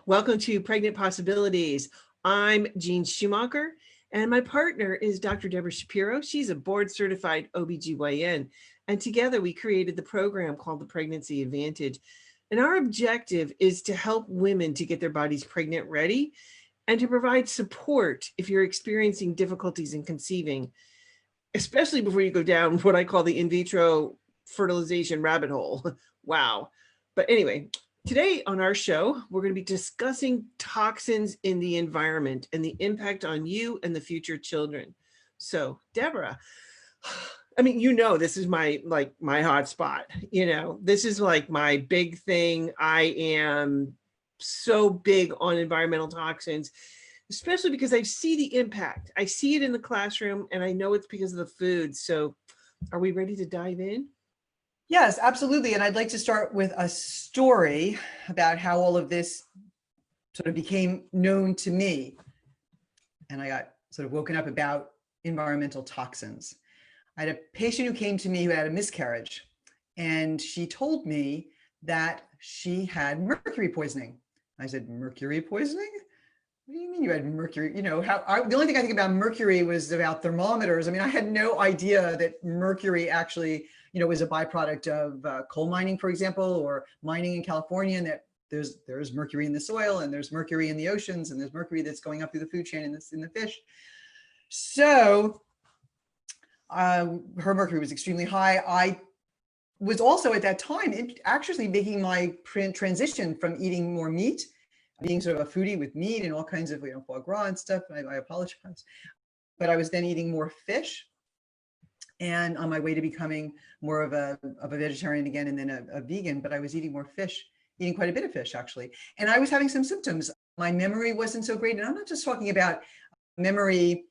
Welcome to Pregnant Possibilities. I'm Jeanne Schumacher, and my partner is Dr. Debra Shapiro. She's a board-certified OBGYN, and together we created the program called the Pregnancy Advantage. And our objective is to help women to get their bodies pregnant ready and to provide support if you're experiencing difficulties in conceiving, especially before you go down what I call the in vitro fertilization rabbit hole. Wow. But anyway, today on our show, we're going to be discussing toxins in the environment and the impact on you and the future children. So, Debra, I mean, this is my hot spot. This is like my big thing. I am so big on environmental toxins, especially because I see the impact. I see it in the classroom, and I know it's because of the food. So are we ready to dive in? Yes, absolutely. And I'd like to start with a story about how all of this sort of became known to me. And I got sort of woken up about environmental toxins. I had a patient who came to me who had a miscarriage, and she told me that she had mercury poisoning. I said, mercury poisoning? What do you mean you had mercury? The only thing I think about mercury was about thermometers. I mean, I had no idea that mercury actually, was a byproduct of coal mining, for example, or mining in California, and that there's mercury in the soil, and there's mercury in the oceans, and there's mercury that's going up through the food chain in the fish. So her mercury was extremely high. I was also at that time actually making my transition from eating more meat, being sort of a foodie with meat and all kinds of foie gras and stuff. I apologize, but I was then eating more fish, and on my way to becoming more of a vegetarian again, and then a vegan. But I was eating more fish, eating quite a bit of fish actually, and I was having some symptoms. My memory wasn't so great, and I'm not just talking about memory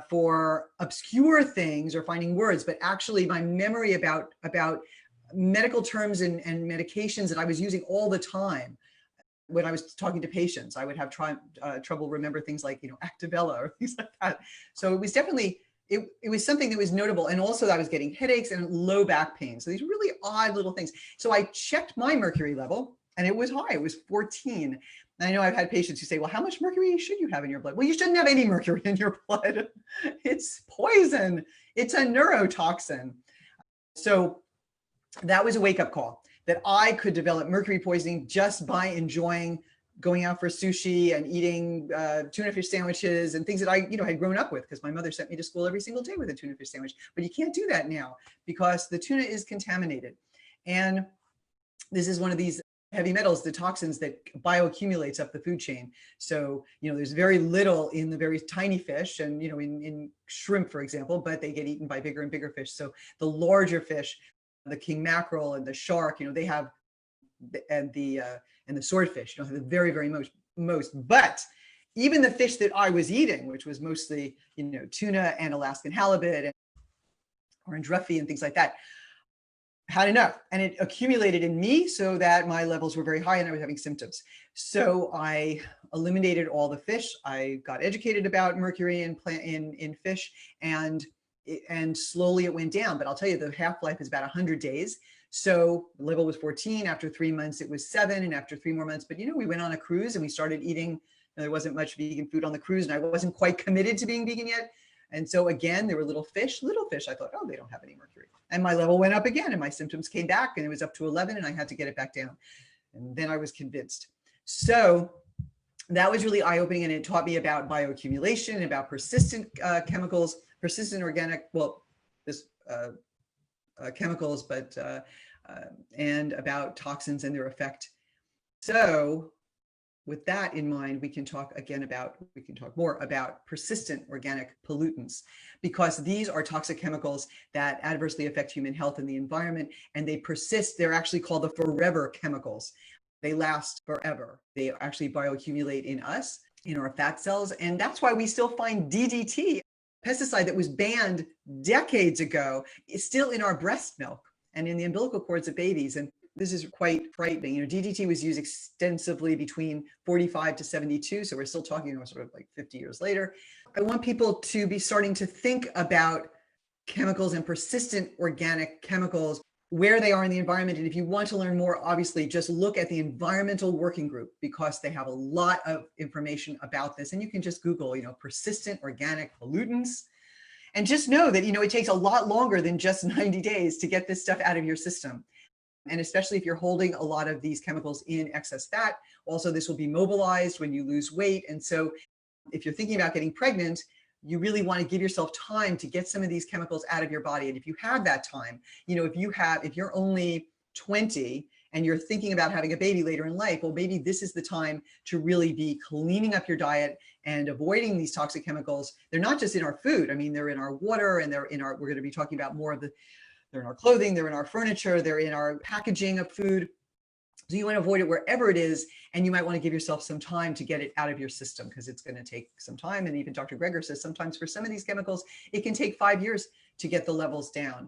for obscure things or finding words, but actually my memory about medical terms and medications that I was using all the time. When I was talking to patients, I would have trouble remember things like, Activella or things like that. So it was definitely, it was something that was notable. And also I was getting headaches and low back pain. So these really odd little things. So I checked my mercury level, and it was high. It was 14. And I know I've had patients who say, well, how much mercury should you have in your blood? Well, you shouldn't have any mercury in your blood. It's poison. It's a neurotoxin. So that was a wake-up call, that I could develop mercury poisoning just by enjoying going out for sushi and eating tuna fish sandwiches and things that I had grown up with, because my mother sent me to school every single day with a tuna fish sandwich. But you can't do that now because the tuna is contaminated. And this is one of these heavy metals, the toxins that bioaccumulates up the food chain. So, there's very little in the very tiny fish and, in shrimp, for example, but they get eaten by bigger and bigger fish. So the larger fish, the king mackerel and the shark, they have, and the swordfish, have the very, very most. But even the fish that I was eating, which was mostly, tuna and Alaskan halibut and orange roughy and things like that, had enough, and it accumulated in me so that my levels were very high and I was having symptoms. So I eliminated all the fish. I got educated about mercury in fish, and slowly it went down. But I'll tell you, the half-life is about 100 days. So the level was 14. After 3 months, it was 7. And after 3 more months, but we went on a cruise and we started eating. There wasn't much vegan food on the cruise, and I wasn't quite committed to being vegan yet. And so again, there were little fish. I thought, oh, they don't have any mercury. And my level went up again, and my symptoms came back, and it was up to 11, and I had to get it back down. And then I was convinced. So that was really eye-opening, and it taught me about bioaccumulation, about persistent chemicals, persistent organic, chemicals, but and about toxins and their effect. So with that in mind, we can talk more about persistent organic pollutants, because these are toxic chemicals that adversely affect human health and the environment, and they persist. They're actually called the forever chemicals. They last forever. They actually bioaccumulate in us, in our fat cells, and that's why we still find DDT, pesticide that was banned decades ago, is still in our breast milk and in the umbilical cords of babies. And this is quite frightening. DDT was used extensively between 45 to 72. So we're still talking sort of like 50 years later. I want people to be starting to think about chemicals and persistent organic chemicals where they are in the environment. And if you want to learn more, obviously just look at the Environmental Working Group, because they have a lot of information about this. And you can just Google, persistent organic pollutants, and just know that, it takes a lot longer than just 90 days to get this stuff out of your system. And especially if you're holding a lot of these chemicals in excess fat, also this will be mobilized when you lose weight. And so if you're thinking about getting pregnant, you really want to give yourself time to get some of these chemicals out of your body. And if you have that time, if you're only 20 and you're thinking about having a baby later in life, well, maybe this is the time to really be cleaning up your diet and avoiding these toxic chemicals. They're not just in our food. I mean, they're in our water, and we're going to be talking about more of they're in our clothing, they're in our furniture, they're in our packaging of food. So you want to avoid it wherever it is, and you might want to give yourself some time to get it out of your system, because it's going to take some time. And even Dr. Brieger says sometimes for some of these chemicals, it can take 5 years to get the levels down.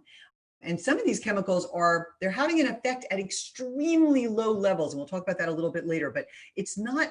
And some of these chemicals they're having an effect at extremely low levels. And we'll talk about that a little bit later, but it's not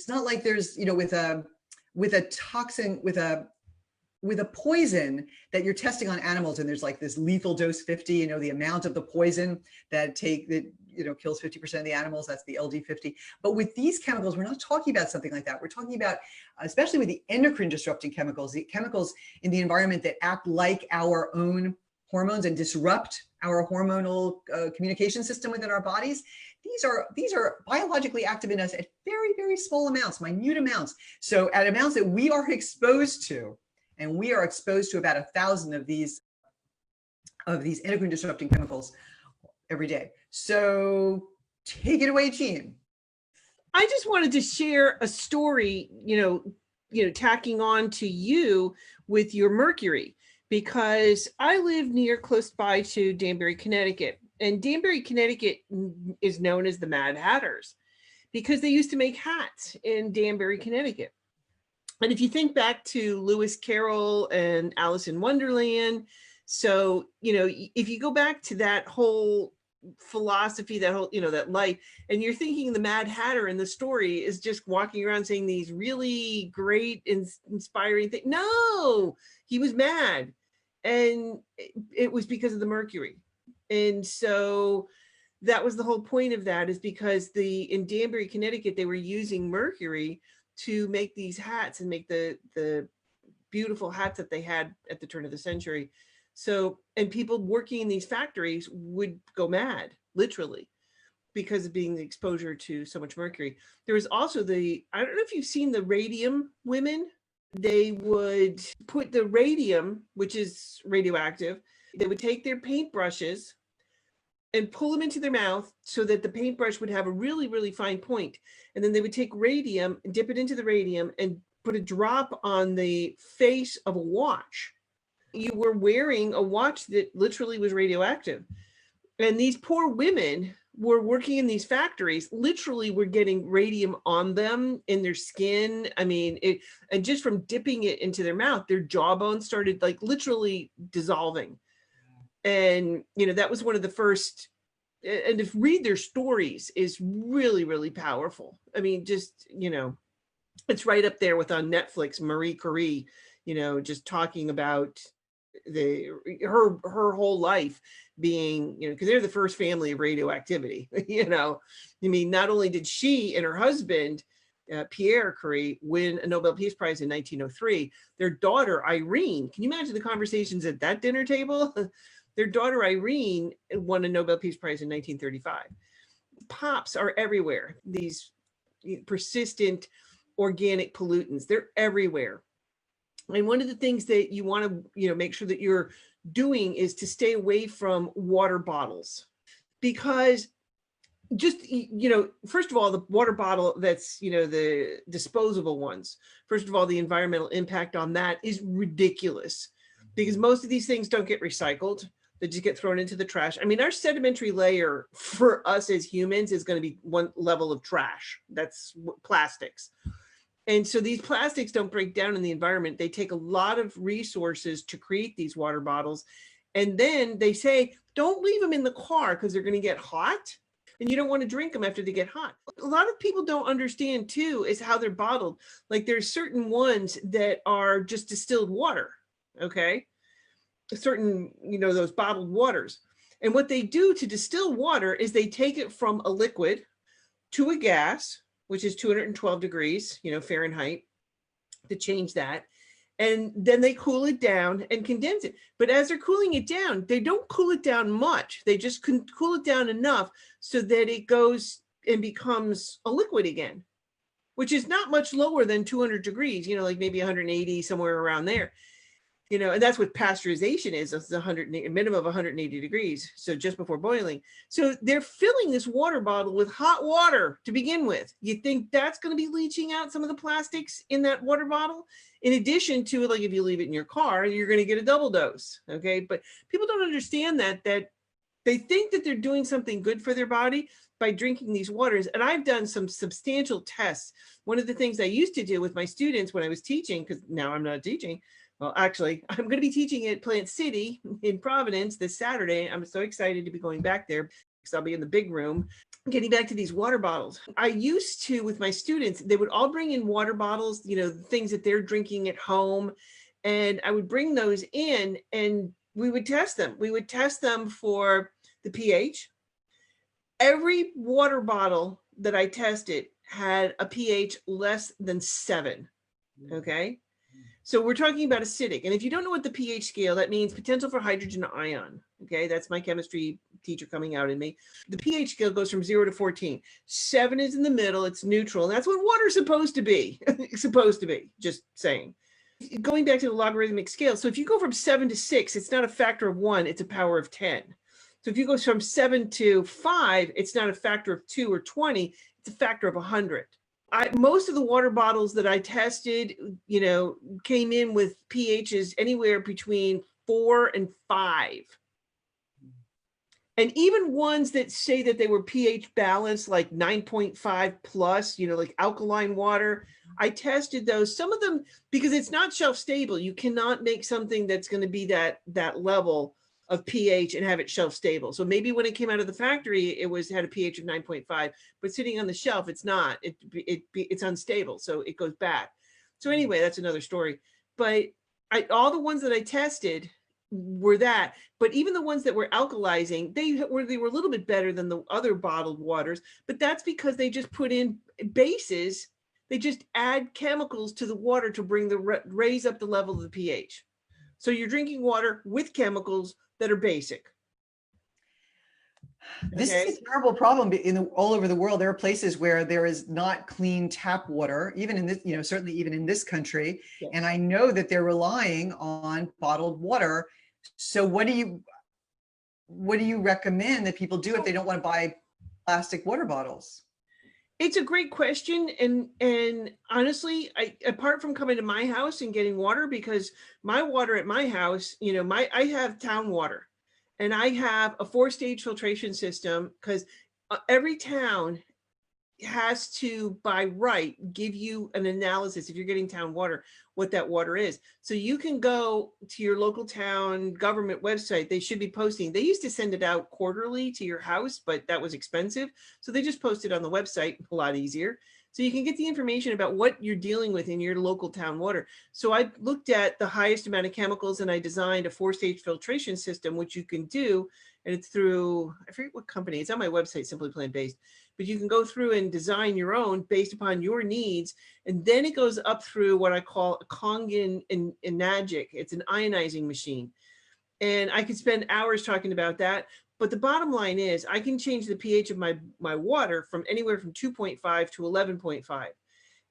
like there's, with a toxin, with a poison that you're testing on animals, and there's like this lethal dose 50, the amount of the poison that kills 50% of the animals, that's the LD50. But with these chemicals, we're not talking about something like that. We're talking about, especially with the endocrine disrupting chemicals, the chemicals in the environment that act like our own hormones and disrupt our hormonal communication system within our bodies. These are biologically active in us at very, very small amounts, minute amounts. So at amounts that we are exposed to, and we are exposed to about 1,000 of these endocrine disrupting chemicals every day. So take it away, Jeanne. I just wanted to share a story, tacking on to you with your Mercury, because I live close by to Danbury, Connecticut. And Danbury, Connecticut is known as the Madhatters because they used to make hats in Danbury, Connecticut. And if you think back to Lewis Carroll and Alice in Wonderland, so, if you go back to that whole philosophy, that whole, that life, and you're thinking the Mad Hatter in the story is just walking around saying these really great, inspiring things. No, he was mad. And it was because of the Mercury. And so that was the whole point of that, is because in Danbury, Connecticut, they were using Mercury to make these hats and make the beautiful hats that they had at the turn of the century. So, and people working in these factories would go mad, literally, because of being the exposure to so much mercury. There was also I don't know if you've seen the radium women. They would put the radium, which is radioactive, they would take their paintbrushes and pull them into their mouth so that the paintbrush would have a really, really fine point. And then they would take radium and dip it into the radium and put a drop on the face of a watch. You were wearing a watch that literally was radioactive. And these poor women were working in these factories, literally were getting radium on them in their skin. I mean, and just from dipping it into their mouth, their jawbone started like literally dissolving. And, that was one of the first, and to read their stories is really, really powerful. I mean, just, it's right up there with on Netflix, Marie Curie, just talking about her whole life being, because they're the first family of radioactivity. I mean, not only did she and her husband, Pierre Curie, win a Nobel Peace Prize in 1903, their daughter Irene, can you imagine the conversations at that dinner table? Their daughter Irene won a Nobel Peace Prize in 1935. POPs are everywhere. These persistent organic pollutants, they're everywhere. And one of the things that you want to, make sure that you're doing is to stay away from water bottles, because just, first of all, the water bottle that's, the disposable ones, first of all, the environmental impact on that is ridiculous, because most of these things don't get recycled. They just get thrown into the trash. I mean, our sedimentary layer for us as humans is going to be one level of trash. That's plastics. And so these plastics don't break down in the environment. They take a lot of resources to create these water bottles. And then they say, don't leave them in the car because they're going to get hot. And you don't want to drink them after they get hot. A lot of people don't understand too is how they're bottled. Like there's certain ones that are just distilled water. Okay. Certain, those bottled waters. And what they do to distill water is they take it from a liquid to a gas, which is 212 degrees, Fahrenheit, to change that. And then they cool it down and condense it. But as they're cooling it down, they don't cool it down much. They just cool it down enough so that it goes and becomes a liquid again, which is not much lower than 200 degrees, like maybe 180, somewhere around there. And that's what pasteurization is. It's a minimum of 180 degrees. So just before boiling. So they're filling this water bottle with hot water to begin with. You think that's going to be leaching out some of the plastics in that water bottle? In addition to, like, if you leave it in your car, you're going to get a double dose. Okay. But people don't understand that they think that they're doing something good for their body by drinking these waters. And I've done some substantial tests. One of the things I used to do with my students when I was teaching, because now I'm not teaching, well, actually, I'm going to be teaching at Plant City in Providence this Saturday. I'm so excited to be going back there because I'll be in the big room. Getting back to these water bottles. I used to, with my students, they would all bring in water bottles, things that they're drinking at home. And I would bring those in and we would test them. We would test them for the pH. Every water bottle that I tested had a pH less than 7. Okay. So we're talking about acidic. And if you don't know what the pH scale, that means potential for hydrogen ion. Okay, that's my chemistry teacher coming out in me. The pH scale goes from 0 to 14. 7 is in the middle, it's neutral. And that's what water's supposed to be. It's supposed to be, just saying. Going back to the logarithmic scale. So if you go from 7 to 6, it's not a factor of 1, it's a power of 10. So if you go from 7 to 5, it's not a factor of 2 or 20, it's a factor of 100. Most of the water bottles that I tested, came in with pHs anywhere between 4 and 5. And even ones that say that they were pH balanced, like 9.5 plus, like alkaline water, I tested those. Some of them, because it's not shelf stable, you cannot make something that's going to be that level of pH and have it shelf stable. So maybe when it came out of the factory, it had a pH of 9.5, but sitting on the shelf, it's not. It's unstable, so it goes back. So anyway, that's another story. But all the ones that I tested were that. But even the ones that were alkalizing, they were a little bit better than the other bottled waters. But that's because they just put in bases. They just add chemicals to the water to raise up the level of the pH. So you're drinking water with chemicals that are basic. This is a terrible problem all over the world. There are places where there is not clean tap water, even in this, certainly even in this country. Yes. And I know that they're relying on bottled water. So what do you recommend that people do if they don't want to buy plastic water bottles? It's a great question. And honestly, apart from coming to my house and getting water, because my water at my house, I have town water and I have a 4-stage filtration system because every town has to, by right, give you an analysis, if you're getting town water, what that water is. So you can go to your local town government website. They should be posting. They used to send it out quarterly to your house, but that was expensive. So they just post it on the website, a lot easier. So you can get the information about what you're dealing with in your local town water. So I looked at the highest amount of chemicals and I designed a 4-stage filtration system, which you can do. And it's through, I forget what company, it's on my website, Simply Plant Based, but you can go through and design your own based upon your needs. And then it goes up through what I call a Kangen and Enagic. It's an ionizing machine. And I could spend hours talking about that. But the bottom line is I can change the pH of my water from anywhere from 2.5 to 11.5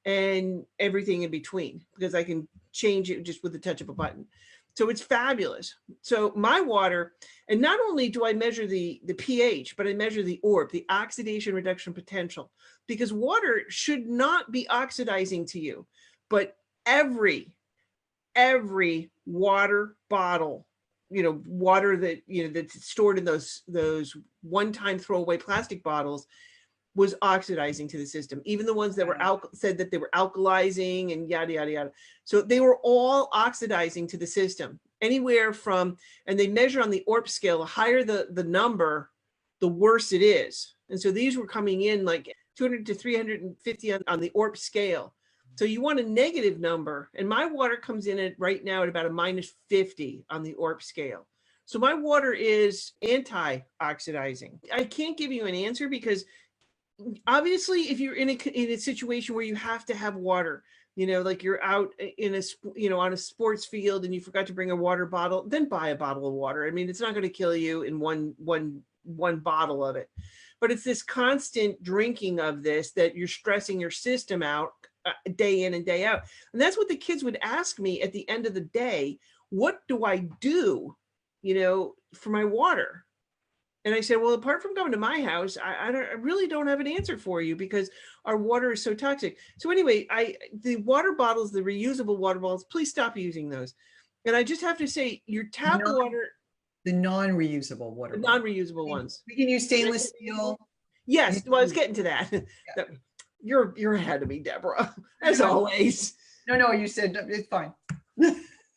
and everything in between, because I can change it just with the touch of a button. So it's fabulous. So my water, and not only do I measure the pH, but I measure the ORP, the oxidation reduction potential, because water should not be oxidizing to you, but every water bottle, water that, that's stored in those one-time throwaway plastic bottles was oxidizing to the system. Even the ones that were said that they were alkalizing and yada, yada, yada. So they were all oxidizing to the system anywhere from, and they measure on the ORP scale, the higher the number, the worse it is. And so these were coming in like 200 to 350 on the ORP scale. So you want a negative number. And my water comes in at right now at about a -50 on the ORP scale. So my water is anti-oxidizing. I can't give you an answer because obviously if you're in a situation where you have to have water, like you're out in on a sports field and you forgot to bring a water bottle, then buy a bottle of water. I mean, it's not going to kill you in one bottle of it, but it's this constant drinking of this that you're stressing your system out day in and day out. And that's what the kids would ask me at the end of the day. What do I do, for my water? And I said, well, apart from coming to my house, I really don't have an answer for you because our water is so toxic. So anyway, the water bottles, the reusable water bottles, please stop using those. And I just have to say, your tap water. The non-reusable water. The non-reusable ones. We can use stainless steel. Yes, well, I was getting to that. Yeah. You're ahead of me, Deborah, as always. No, you said it's fine.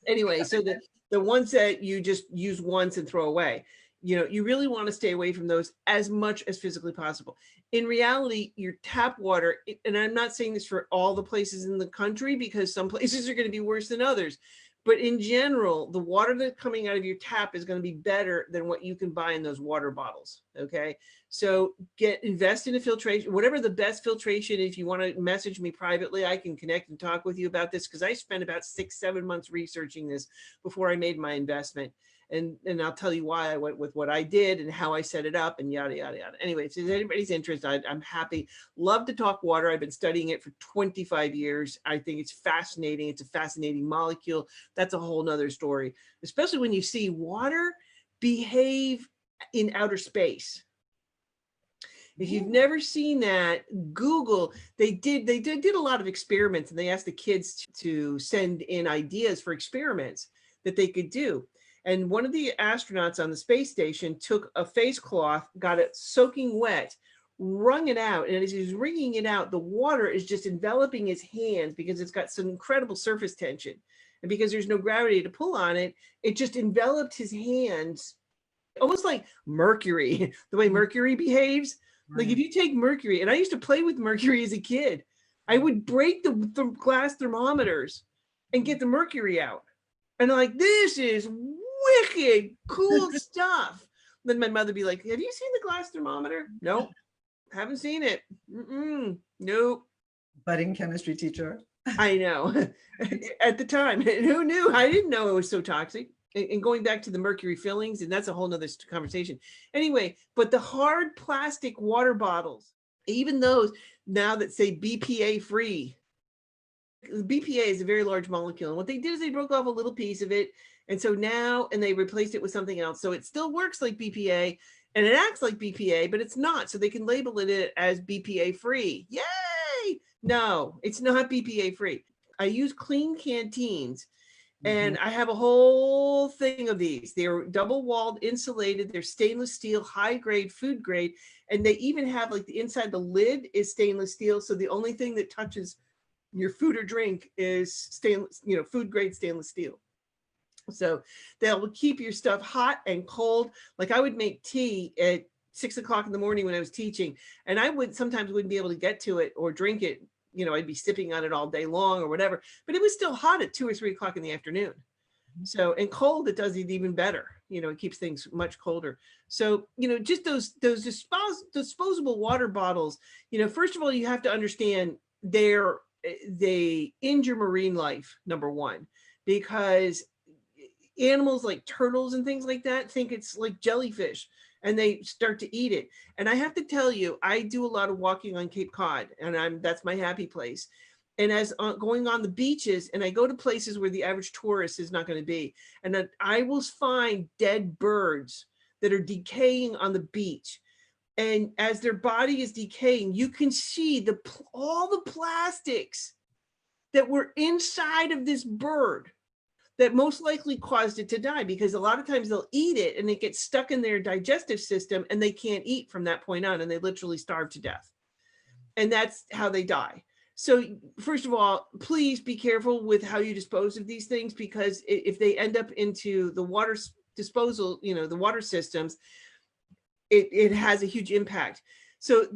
Anyway, so the ones that you just use once and throw away, you really want to stay away from those as much as physically possible. In reality, your tap water, and I'm not saying this for all the places in the country because some places are going to be worse than others, but in general, the water that's coming out of your tap is going to be better than what you can buy in those water bottles. Okay. So invest in a filtration, whatever the best filtration. If you want to message me privately, I can connect and talk with you about this because I spent about 6-7 months researching this before I made my investment. And I'll tell you why I went with what I did and how I set it up and yada, yada, yada. Anyway, if there's anybody's interest, I'm happy. Love to talk water. I've been studying it for 25 years. I think it's fascinating. It's a fascinating molecule. That's a whole nother story, especially when you see water behave in outer space. If you've never seen that, Google, they did a lot of experiments and they asked the kids to send in ideas for experiments that they could do. And one of the astronauts on the space station took a face cloth, got it soaking wet, wrung it out. And as he was wringing it out, the water is just enveloping his hands because it's got some incredible surface tension. And because there's no gravity to pull on it, it just enveloped his hands, almost like mercury, the way mercury behaves. Like if you take mercury, and I used to play with mercury as a kid, I would break the glass thermometers and get the mercury out. And I'm like, this is wicked cool stuff. Then my mother would be like, have you seen the glass thermometer? Nope, haven't seen it. Nope. Budding chemistry teacher. I know. At the time, who knew? I didn't know it was so toxic. And going back to the mercury fillings, and that's a whole nother conversation. Anyway, but the hard plastic water bottles, even those now that say BPA free, BPA is a very large molecule. And what they did is they broke off a little piece of it. And so now, and they replaced it with something else. So it still works like BPA and it acts like BPA, but it's not. So they can label it as BPA free. Yay! No, it's not BPA free. I use clean canteens. And I have a whole thing of these. They're double walled, insulated. They're stainless steel, high grade, food grade. And they even have like the inside, the lid is stainless steel. So the only thing that touches your food or drink is stainless, food grade stainless steel. So they'll keep your stuff hot and cold. Like I would make tea at 6 o'clock in the morning when I was teaching, and I sometimes wouldn't be able to get to it or drink it. I'd be sipping on it all day long or whatever, but it was still hot at 2 or 3 o'clock in the afternoon. So, and cold, it does it even better. It keeps things much colder. So, just those disposable water bottles, first of all, you have to understand they injure marine life, number one, because animals like turtles and things like that think it's like jellyfish and they start to eat it. And I have to tell you, I do a lot of walking on Cape Cod, and that's my happy place. And as going on the beaches, and I go to places where the average tourist is not going to be, and I will find dead birds that are decaying on the beach. And as their body is decaying, you can see all the plastics that were inside of this bird that most likely caused it to die, because a lot of times they'll eat it and it gets stuck in their digestive system and they can't eat from that point on, and they literally starve to death. And that's how they die. So first of all, please be careful with how you dispose of these things, because if they end up into the water disposal, the water systems, it has a huge impact. So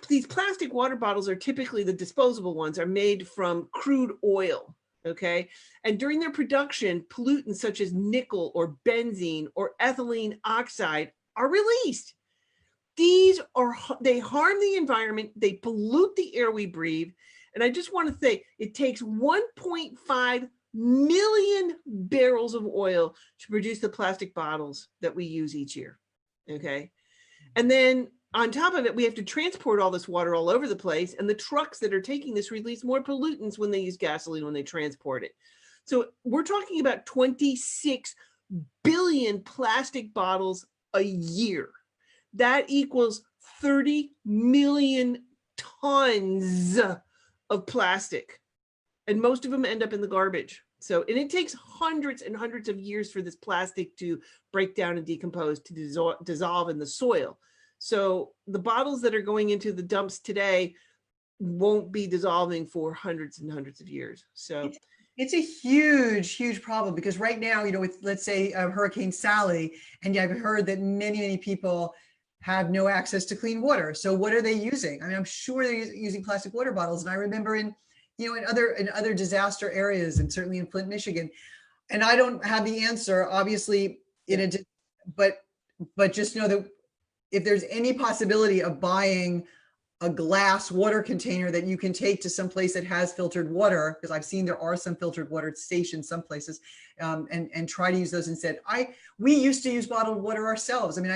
these plastic water bottles are typically, the disposable ones are made from crude oil. Okay. And during their production, pollutants such as nickel or benzene or ethylene oxide are released. These are, they harm the environment, they pollute the air we breathe. And I just want to say it takes 1.5 million barrels of oil to produce the plastic bottles that we use each year. Okay. And then on top of it, we have to transport all this water all over the place. And the trucks that are taking this release more pollutants when they use gasoline, when they transport it. So we're talking about 26 billion plastic bottles a year. That equals 30 million tons of plastic. And most of them end up in the garbage. So, and it takes hundreds and hundreds of years for this plastic to break down and decompose, to dissolve in the soil. So the bottles that are going into the dumps today won't be dissolving for hundreds and hundreds of years. So it's a huge, huge problem, because right now, you know, with, let's say, Hurricane Sally, and I've heard that many, many people have no access to clean water. So what are they using? I mean, I'm sure they're using plastic water bottles. And I remember in other disaster areas, and certainly in Flint, Michigan, and I don't have the answer, obviously, but just know that if there's any possibility of buying a glass water container that you can take to some place that has filtered water, because I've seen there are some filtered water stations some places, and try to use those instead. We used to use bottled water ourselves. I mean,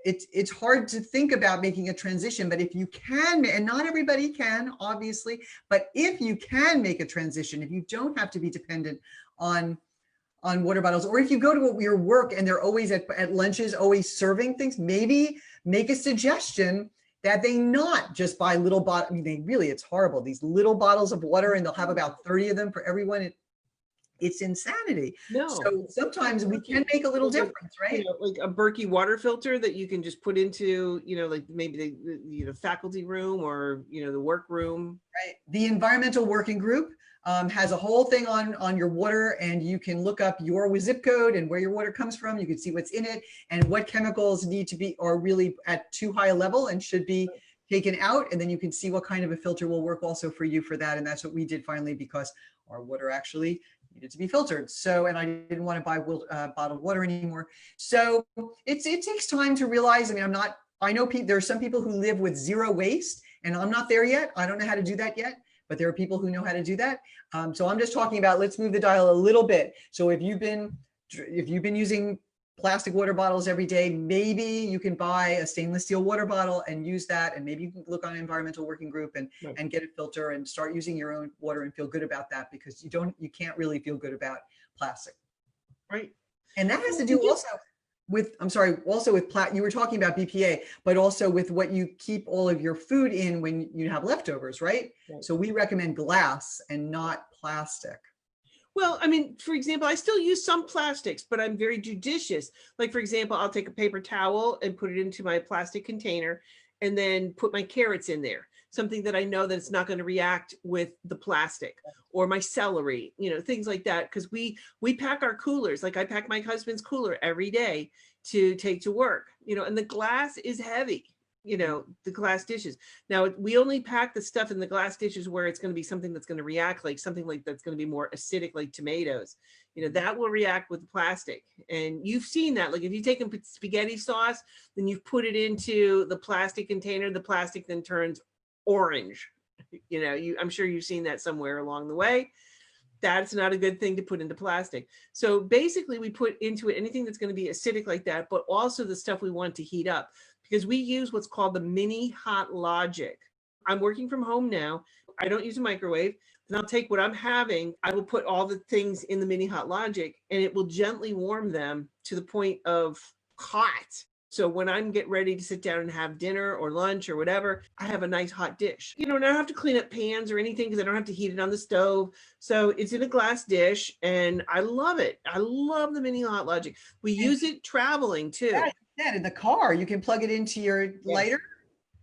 it's hard to think about making a transition, but if you can, and not everybody can, obviously, but if you can make a transition, if you don't have to be dependent on water bottles, or if you go to your work and they're always at lunches, always serving things, maybe make a suggestion that they not just buy little bottles. I mean, it's horrible. These little bottles of water, and they'll have about 30 of them for everyone. It's insanity. No. So sometimes we can make a little difference, right? You know, like a Berkey water filter that you can just put into, you know, like maybe the faculty room, or, you know, the work room. Right. The Environmental Working Group has a whole thing on your water, and you can look up your zip code and where your water comes from. You can see what's in it and what chemicals need to be, or really at too high a level and should be taken out. And then you can see what kind of a filter will work also for you for that. And that's what we did finally, because our water actually needed to be filtered. So, and I didn't want to buy bottled water anymore. So it takes time to realize. I mean, I know there are some people who live with zero waste, and I'm not there yet. I don't know how to do that yet, but there are people who know how to do that. So I'm just talking about, let's move the dial a little bit. So if you've been using plastic water bottles every day, maybe you can buy a stainless steel water bottle and use that. And maybe you can look on an Environmental Working Group and get a filter and start using your own water and feel good about that, because you can't really feel good about plastic. Right. And that has to do also with, you were talking about BPA, but also with what you keep all of your food in when you have leftovers, right? So we recommend glass and not plastic. Well, I mean, for example, I still use some plastics, but I'm very judicious. Like, for example, I'll take a paper towel and put it into my plastic container, and then put my carrots in there, something that I know that it's not going to react with the plastic, or my celery, you know, things like that. Because we pack our coolers, like I pack my husband's cooler every day to take to work, you know, and the glass is heavy, you know, the glass dishes. Now, we only pack the stuff in the glass dishes where it's going to be something that's going to react, like something like that's going to be more acidic, like tomatoes, you know, that will react with the plastic. And you've seen that, like if you take a spaghetti sauce, then you put it into the plastic container, the plastic then turns orange. You know, I'm sure you've seen that somewhere along the way. That's not a good thing to put into plastic. So basically we put into it anything that's going to be acidic like that, but also the stuff we want to heat up, because we use what's called the mini hot logic. I'm working from home now. I don't use a microwave. Then I'll take what I'm having, I will put all the things in the mini hot logic, and it will gently warm them to the point of hot. So when I'm getting ready to sit down and have dinner or lunch or whatever, I have a nice hot dish. You know, and I don't have to clean up pans or anything, because I don't have to heat it on the stove. So it's in a glass dish, and I love it. I love the mini hot logic. We use it traveling too. Yeah, in the car, you can plug it into your lighter.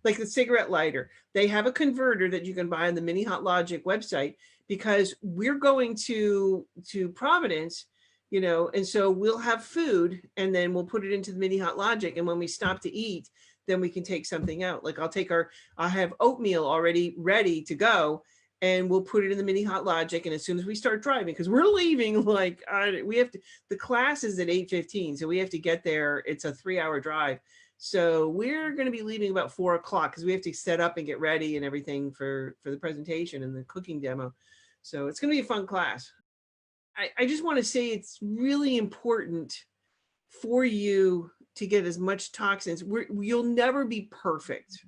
Like the cigarette lighter. They have a converter that you can buy on the Mini Hot Logic website, because we're going to Providence, you know, and so we'll have food, and then we'll put it into the Mini Hot Logic. And when we stop to eat, then we can take something out. Like I have oatmeal already ready to go, and we'll put it in the mini Hot Logic. And as soon as we start driving, because we're leaving, like we have to, the class is at 8:15, so we have to get there. It's a 3-hour drive. So we're going to be leaving about 4 o'clock because we have to set up and get ready and everything for the presentation and the cooking demo. So it's going to be a fun class. I just want to say it's really important for you to get as much toxins. You'll never be perfect,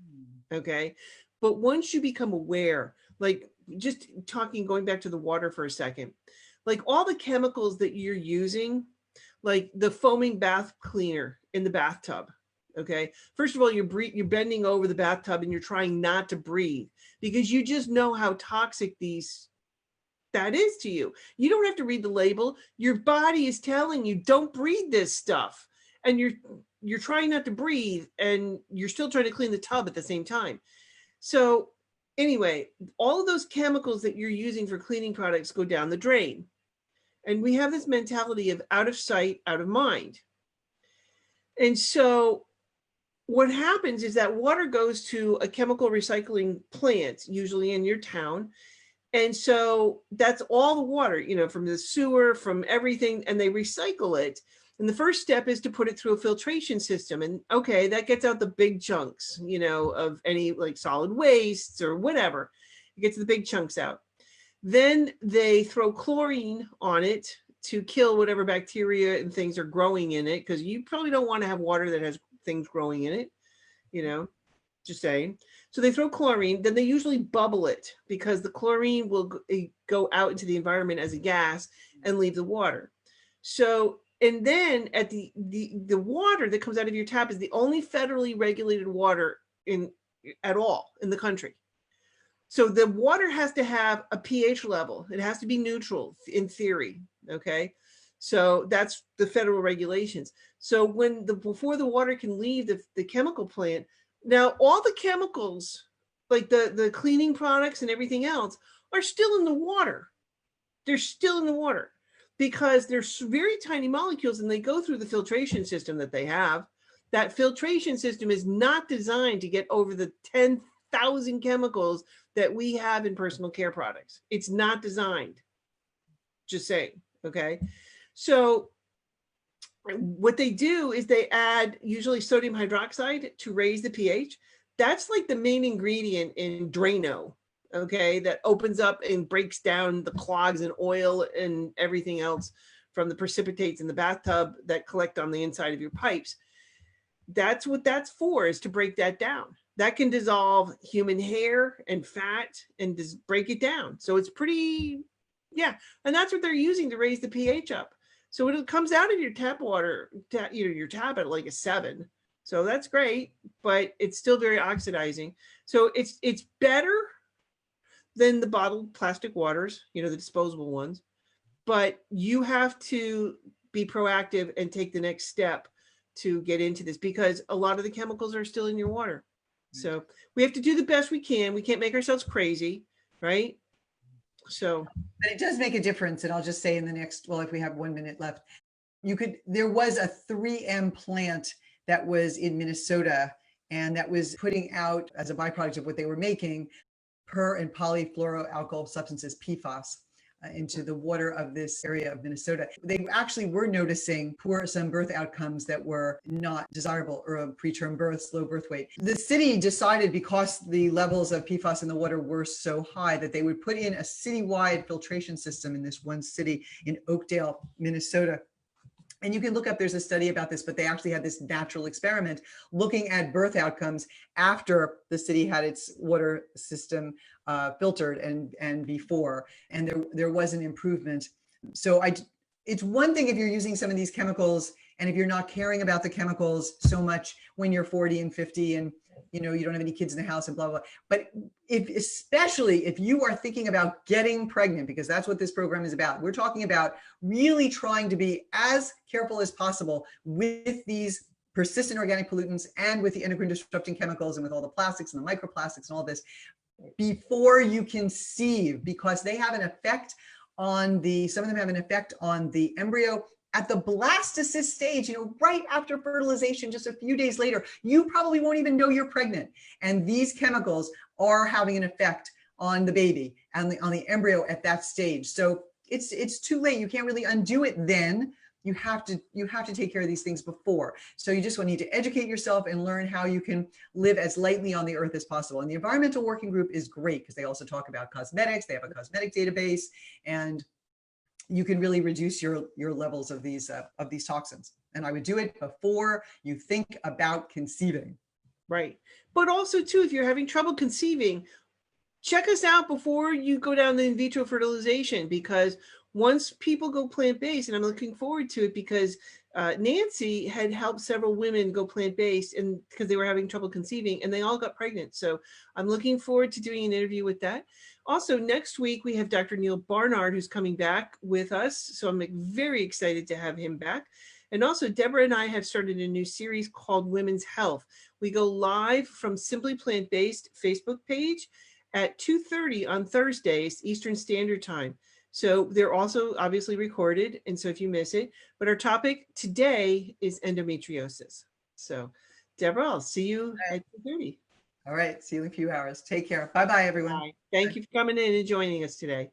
okay? But once you become aware, like just going back to the water for a second, like all the chemicals that you're using, like the foaming bath cleaner in the bathtub, okay? First of all, you're bending over the bathtub and you're trying not to breathe because you just know how toxic that is to you. You don't have to read the label. Your body is telling you, don't breathe this stuff. And you're trying not to breathe and you're still trying to clean the tub at the same time. So anyway, all of those chemicals that you're using for cleaning products go down the drain. And we have this mentality of out of sight, out of mind. And so what happens is that water goes to a chemical recycling plant, usually in your town. And so that's all the water, from the sewer, from everything, and they recycle it. And the first step is to put it through a filtration system. And okay, that gets out the big chunks, of any like solid wastes or whatever. It gets the big chunks out. Then they throw chlorine on it to kill whatever bacteria and things are growing in it, because you probably don't want to have water that has things growing in it, just saying. So they throw chlorine, then they usually bubble it because the chlorine will go out into the environment as a gas and leave the water. So, and then at the water that comes out of your tap is the only federally regulated water at all in the country. So the water has to have a pH level. It has to be neutral in theory, okay? So that's the federal regulations. So before the water can leave the chemical plant, now all the chemicals, like the cleaning products and everything else, are still in the water. They're still in the water because they're very tiny molecules and they go through the filtration system that they have. That filtration system is not designed to get over the 10,000 chemicals that we have in personal care products. It's not designed. Just saying, okay? So what they do is they add usually sodium hydroxide to raise the pH. That's like the main ingredient in Drano, okay? That opens up and breaks down the clogs and oil and everything else from the precipitates in the bathtub that collect on the inside of your pipes. That's what that's for, is to break that down. That can dissolve human hair and fat and just break it down. So it's pretty, yeah. And that's what they're using to raise the pH up. So it comes out of your tap water, your tap at like a 7. So that's great, but it's still very oxidizing. So it's better than the bottled plastic waters, the disposable ones, but you have to be proactive and take the next step to get into this because a lot of the chemicals are still in your water. So we have to do the best we can. We can't make ourselves crazy, right? So, but it does make a difference. And I'll just say if we have 1 minute left, there was a 3M plant that was in Minnesota, and that was putting out, as a byproduct of what they were making, per and polyfluoroalkyl substances, PFAS, into the water of this area of Minnesota. They actually were noticing some birth outcomes that were not desirable, or preterm births, low birth weight. The city decided, because the levels of PFAS in the water were so high, that they would put in a citywide filtration system in this one city in Oakdale, Minnesota. And you can look up, there's a study about this, but they actually had this natural experiment looking at birth outcomes after the city had its water system filtered and before, and there was an improvement. So it's one thing if you're using some of these chemicals and if you're not caring about the chemicals so much when you're 40 and 50 and you don't have any kids in the house and blah, blah. But especially if you are thinking about getting pregnant, because that's what this program is about. We're talking about really trying to be as careful as possible with these persistent organic pollutants and with the endocrine disrupting chemicals and with all the plastics and the microplastics and all this before you conceive, because they have an effect on some of them have an effect on the embryo at the blastocyst stage, right after fertilization, just a few days later. You probably won't even know you're pregnant. And these chemicals are having an effect on the baby and on the embryo at that stage. So it's too late. You can't really undo it then. You have to take care of these things before. So you just need to educate yourself and learn how you can live as lightly on the earth as possible. And the environmental working group is great because they also talk about cosmetics. They have a cosmetic database, and you can really reduce your levels of these toxins. And I would do it before you think about conceiving. Right. But also too, if you're having trouble conceiving, check us out before you go down the in vitro fertilization, because once people go plant-based, and I'm looking forward to it because Nancy had helped several women go plant-based and because they were having trouble conceiving, and they all got pregnant. So I'm looking forward to doing an interview with that. Also, next week, we have Dr. Neil Barnard, who's coming back with us. So I'm very excited to have him back. And also, Debra and I have started a new series called Women's Health. We go live from Simply Plant-Based Facebook page at 2:30 on Thursdays, Eastern Standard Time. So they're also obviously recorded, and so if you miss it, but our topic today is endometriosis. So Debra, I'll see you at 2:30. All right, see you in a few hours. Take care. Bye-bye, everyone. Bye. Thank you for coming in and joining us today.